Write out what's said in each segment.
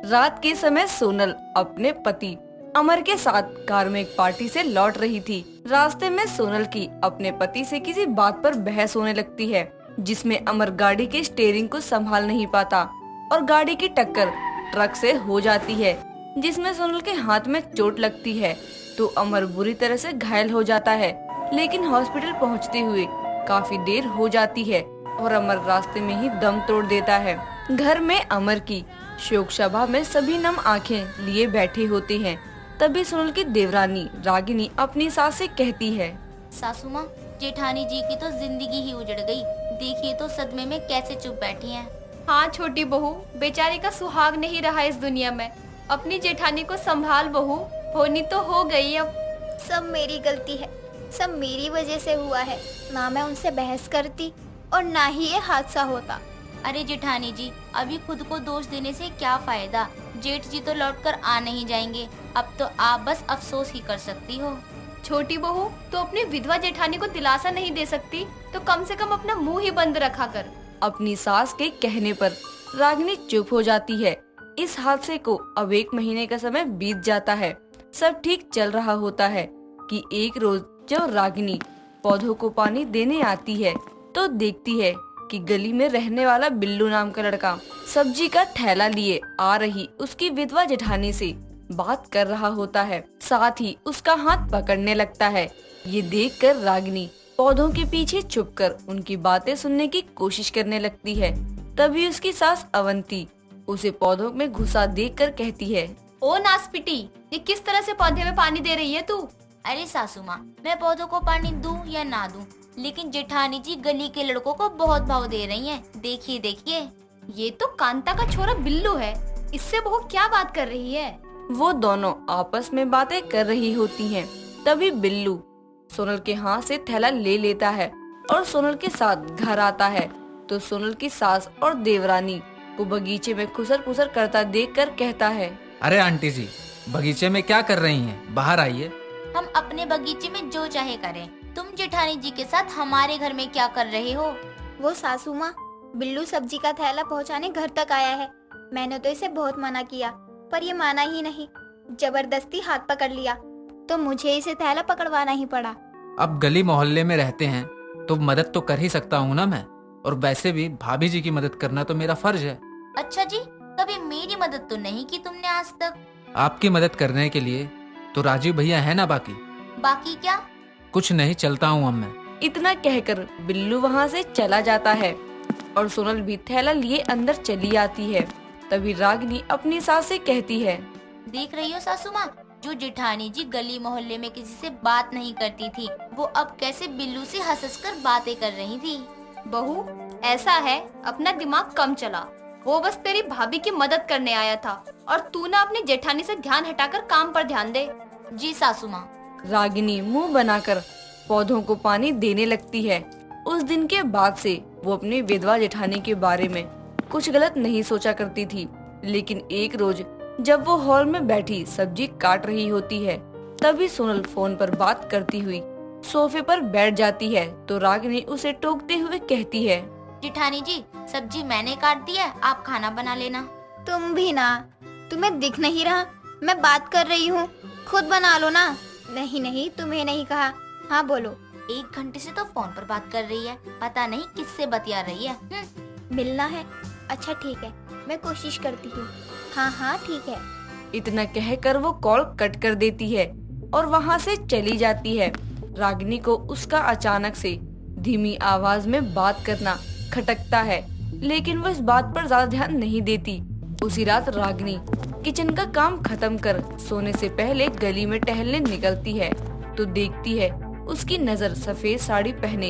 रात के समय सोनल अपने पति अमर के साथ कार में एक पार्टी से लौट रही थी। रास्ते में सोनल की अपने पति से किसी बात पर बहस होने लगती है, जिसमें अमर गाड़ी के स्टीयरिंग को संभाल नहीं पाता और गाड़ी की टक्कर ट्रक से हो जाती है, जिसमें सोनल के हाथ में चोट लगती है। तो अमर बुरी तरह से घायल हो जाता है, लेकिन हॉस्पिटल पहुंचते हुए काफी देर हो जाती है और अमर रास्ते में ही दम तोड़ देता है। घर में अमर की शोक सभा में सभी नम आंखें लिए बैठे होते हैं। तभी सोनल की देवरानी रागिनी अपनी सास से कहती है, सासू माँ, जेठानी जी की तो जिंदगी ही उजड़ गई। देखिए तो सदमे में कैसे चुप बैठी हैं। हाँ छोटी बहू, बेचारी का सुहाग नहीं रहा इस दुनिया में। अपनी जेठानी को संभाल बहू, होनी तो हो गई अब। सब मेरी गलती है, सब मेरी वजह से हुआ है। ना मैं उनसे बहस करती और ना ही ये हादसा होता। अरे जेठानी जी, अभी खुद को दोष देने से क्या फायदा। जेठ जी तो लौटकर आ नहीं जाएंगे। अब तो आप बस अफसोस ही कर सकती हो। छोटी बहू, तो अपनी विधवा जेठानी को दिलासा नहीं दे सकती तो कम से कम अपना मुंह ही बंद रखा कर। अपनी सास के कहने पर रागिनी चुप हो जाती है। इस हादसे को अब 1 महीने का समय बीत जाता है। सब ठीक चल रहा होता है कि एक रोज जब रागिनी पौधों को पानी देने आती है तो देखती है कि गली में रहने वाला बिल्लू नाम का लड़का सब्जी का थैला लिए आ रही उसकी विधवा जेठानी से बात कर रहा होता है, साथ ही उसका हाथ पकड़ने लगता है। ये देखकर रागिनी पौधों के पीछे छुपकर उनकी बातें सुनने की कोशिश करने लगती है। तभी उसकी सास अवंती उसे पौधों में घुसा देखकर कहती है, ओ नासपिटी, ये किस तरह से पौधे में पानी दे रही है तू? अरे सासू माँ, मैं पौधों को पानी दूं या ना दूं, लेकिन जेठानी जी गली के लड़कों को बहुत भाव दे रही हैं। देखिए देखिए। ये तो कांता का छोरा बिल्लू है, इससे बहू क्या बात कर रही है? वो दोनों आपस में बातें कर रही होती हैं। तभी बिल्लू सोनल के हाथ से थैला ले लेता है और सोनल के साथ घर आता है। तो सोनल की सास और देवरानी को बगीचे में खुसर पुसर करता देखकर कहता है, अरे आंटी जी, बगीचे में क्या कर रही हैं? बाहर आइए। हम अपने बगीचे में जो चाहे करें, तुम जेठानी जी के साथ हमारे घर में क्या कर रहे हो? वो सासू माँ, बिल्लू सब्जी का थैला पहुँचाने घर तक आया है। मैंने तो इसे बहुत मना किया, पर ये माना ही नहीं। जबरदस्ती हाथ पकड़ लिया तो मुझे इसे थैला पकड़वाना ही पड़ा। अब गली मोहल्ले में रहते हैं तो मदद तो कर ही सकता हूँ ना मैं। और वैसे भी भाभी जी की मदद करना तो मेरा फर्ज है। अच्छा जी, कभी मेरी मदद तो नहीं की तुमने आज तक। आपकी मदद करने के लिए तो राजीव भैया है ना। बाकी क्या? कुछ नहीं, चलता हूँ अब मैं। इतना कहकर बिल्लू वहाँ से चला जाता है और सोनल भी थैला लिए अंदर चली आती है। तभी रागिनी अपनी सास से कहती है, देख रही हो सासू माँ, जो जेठानी जी गली मोहल्ले में किसी से बात नहीं करती थी, वो अब कैसे बिल्लू से हंस कर बातें कर रही थी। बहू, ऐसा है, अपना दिमाग कम चला। वो बस तेरी भाभी की मदद करने आया था और तू ना अपनी जेठानी से ध्यान हटाकर काम पर ध्यान दे। जी सासू माँ। रागिनी मुंह बनाकर पौधों को पानी देने लगती है। उस दिन के बाद से वो अपनी विधवा जेठानी के बारे में कुछ गलत नहीं सोचा करती थी। लेकिन एक रोज जब वो हॉल में बैठी सब्जी काट रही होती है, तभी सोनल फोन पर बात करती हुई सोफे पर बैठ जाती है। तो रागिनी उसे टोकते हुए कहती है, जेठानी जी, सब्जी मैंने काट दी है, आप खाना बना लेना। तुम भी ना, तुम्हें दिख नहीं रहा मैं बात कर रही हूँ? खुद बना लो ना। नहीं नहीं, तुम्हें नहीं कहा। हाँ बोलो। 1 घंटे से तो फोन पर बात कर रही है, पता नहीं किससे बतिया रही है। मिलना है? अच्छा ठीक है, मैं कोशिश करती हूँ। हाँ हाँ ठीक है। इतना कहकर वो कॉल कट कर देती है और वहाँ से चली जाती है। रागिनी को उसका अचानक से धीमी आवाज में बात करना खटकता है, लेकिन वो इस बात पर ज्यादा ध्यान नहीं देती। उसी रात रागिनी किचन का काम खत्म कर सोने से पहले गली में टहलने निकलती है तो देखती है उसकी नजर सफेद साड़ी पहने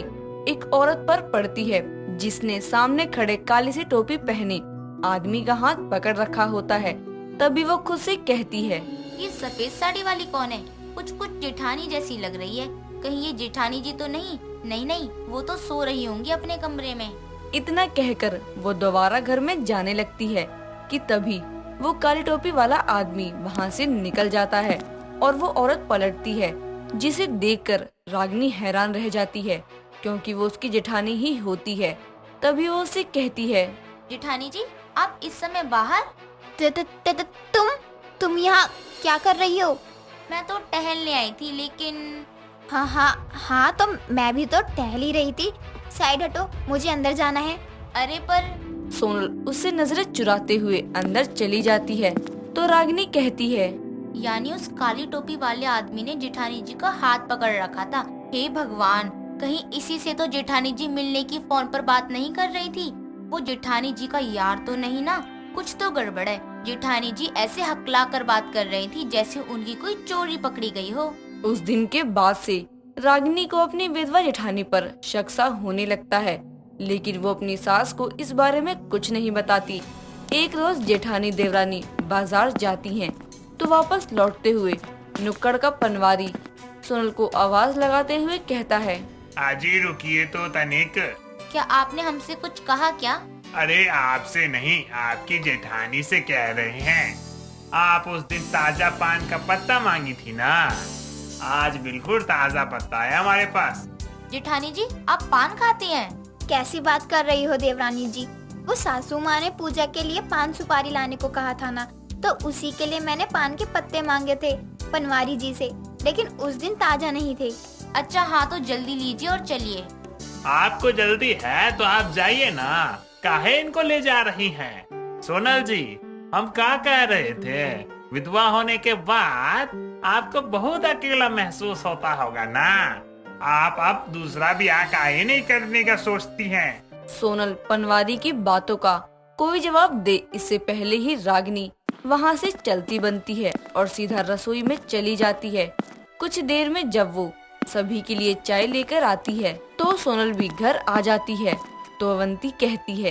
एक औरत पर पड़ती है, जिसने सामने खड़े काली सी टोपी पहने आदमी का हाथ पकड़ रखा होता है। तभी वो खुद से कहती है, ये सफेद साड़ी वाली कौन है? कुछ कुछ जेठानी जैसी लग रही है। कहीं ये जेठानी जी तो नहीं? नहीं नहीं, वो तो सो रही होंगी अपने कमरे में। इतना कहकर वो दोबारा घर में जाने लगती है कि तभी वो काली टोपी वाला आदमी वहाँ से निकल जाता है और वो औरत पलटती है, जिसे देखकर रागिनी हैरान रह जाती है क्योंकि वो उसकी जेठानी ही होती है। तभी वो उससे कहती है, जेठानी जी, आप इस समय बाहर? तुम यहाँ क्या कर रही हो? मैं तो टहलने आई थी, लेकिन हाँ, तो मैं भी तो टहल ही रही थी। साइड हटो, मुझे अंदर जाना है। अरे पर सोनल उससे नजरें चुराते हुए अंदर चली जाती है तो रागिनी कहती है, यानी उस काली टोपी वाले आदमी ने जेठानी जी का हाथ पकड़ रखा था। हे भगवान, कहीं इसी से तो जेठानी जी मिलने की फोन पर बात नहीं कर रही थी। वो जेठानी जी का यार तो नहीं ना? कुछ तो गड़बड़ है। जेठानी जी ऐसे हकला कर बात कर रही थी जैसे उनकी कोई चोरी पकड़ी गई हो। उस दिन के बाद से रागिनी को अपनी विधवा जेठानी पर शक सा होने लगता है, लेकिन वो अपनी सास को इस बारे में कुछ नहीं बताती। एक रोज जेठानी देवरानी बाजार जाती हैं, तो वापस लौटते हुए नुक्कड़ का पनवारी सोनल को आवाज लगाते हुए कहता है, आजी रुकिए तो तनिक। क्या आपने हमसे कुछ कहा क्या? अरे आपसे नहीं, आपकी जेठानी से कह रहे हैं। आप उस दिन ताजा पान का पत्ता मांगी थी ना, आज बिल्कुल ताजा पत्ता है हमारे पास। जेठानी जी, आप पान खाती हैं? कैसी बात कर रही हो देवरानी जी? वो सासू माँ ने पूजा के लिए पान सुपारी लाने को कहा था ना, तो उसी के लिए मैंने पान के पत्ते मांगे थे पनवारी जी से, लेकिन उस दिन ताजा नहीं थे। अच्छा हाँ, तो जल्दी लीजिए और चलिए। आपको जल्दी है तो आप जाइए ना, काहे इनको ले जा रही हैं? सोनल जी, हम क्या कह रहे थे, विधवा होने के बाद आपको बहुत अकेला महसूस होता होगा ना। आप अब दूसरा ब्याह काहे नहीं करने का सोचती हैं? सोनल पनवारी की बातों का कोई जवाब दे इससे पहले ही रागिनी वहाँ से चलती बनती है और सीधा रसोई में चली जाती है। कुछ देर में जब वो सभी के लिए चाय लेकर आती है तो सोनल भी घर आ जाती है। तो अवंती कहती है,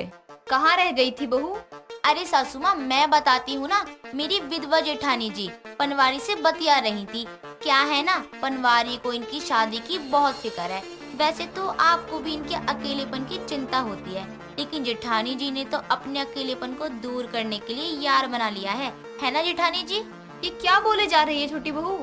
कहाँ रह गई थी बहू? अरे सासू माँ, मैं बताती हूँ ना। मेरी विधवा जेठानी जी पनवारी से बतिया रही थी। क्या है ना, पनवारी को इनकी शादी की बहुत फिक्र है। वैसे तो आपको भी इनके अकेलेपन की चिंता होती है, लेकिन जेठानी जी ने तो अपने अकेलेपन को दूर करने के लिए यार बना लिया है ना जेठानी जी? ये क्या बोले जा रही है छोटी बहू?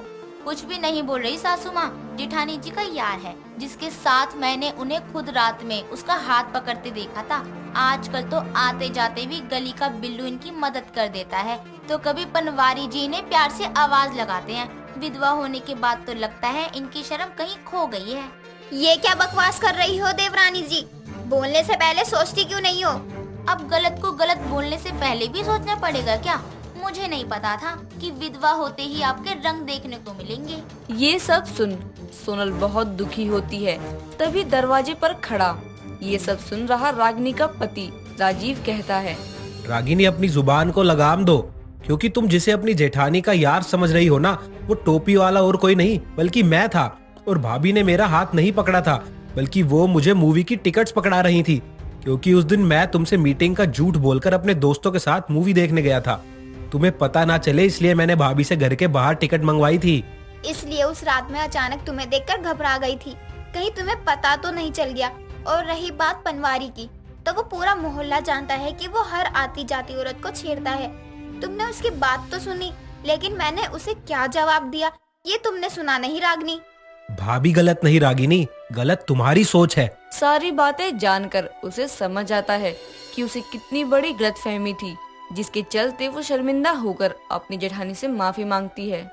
कुछ भी नहीं बोल रही सासू माँ। जेठानी जी का यार है, जिसके साथ मैंने उन्हें खुद रात में उसका हाथ पकड़ते देखा था। आजकल तो आते जाते भी गली का बिल्लू इनकी मदद कर देता है, तो कभी पनवारी जी ने प्यार से आवाज लगाते हैं। विधवा होने के बाद तो लगता है इनकी शर्म कहीं खो गई है। ये क्या बकवास कर रही हो देवरानी जी? बोलने से पहले सोचती क्यों नहीं हो? अब गलत को गलत बोलने से पहले भी सोचना पड़ेगा क्या? मुझे नहीं पता था कि विधवा होते ही आपके रंग देखने को मिलेंगे। ये सब सुन सोनल बहुत दुखी होती है। तभी दरवाजे पर खड़ा ये सब सुन रहा रागिनी का पति राजीव कहता है, रागिनी, अपनी जुबान को लगाम दो, क्योंकि तुम जिसे अपनी जेठानी का यार समझ रही हो ना, वो टोपी वाला और कोई नहीं बल्कि मैं था। और भाभी ने मेरा हाथ नहीं पकड़ा था, बल्कि वो मुझे मूवी की टिकट्स पकड़ा रही थी, क्योंकि उस दिन मैं तुमसे मीटिंग का झूठ बोलकर अपने दोस्तों के साथ मूवी देखने गया था। तुम्हें पता ना चले इसलिए मैंने भाभी से घर के बाहर टिकट मंगवाई थी। इसलिए उस रात में अचानक तुम्हें देखकर घबरा गई थी, कहीं तुम्हें पता तो नहीं चल गया। और रही बात पनवारी की, तो वो पूरा मोहल्ला जानता है कि वो हर आती जाती औरत को छेड़ता है। तुमने उसकी बात तो सुनी, लेकिन मैंने उसे क्या जवाब दिया ये तुमने सुना नहीं रागिनी। भाभी गलत नहीं रागिनी, गलत तुम्हारी सोच है। सारी बातें जानकर उसे समझ आता है कि उसे कितनी बड़ी गलतफहमी थी, जिसके चलते वो शर्मिंदा होकर अपनी जेठानी से माफी मांगती है।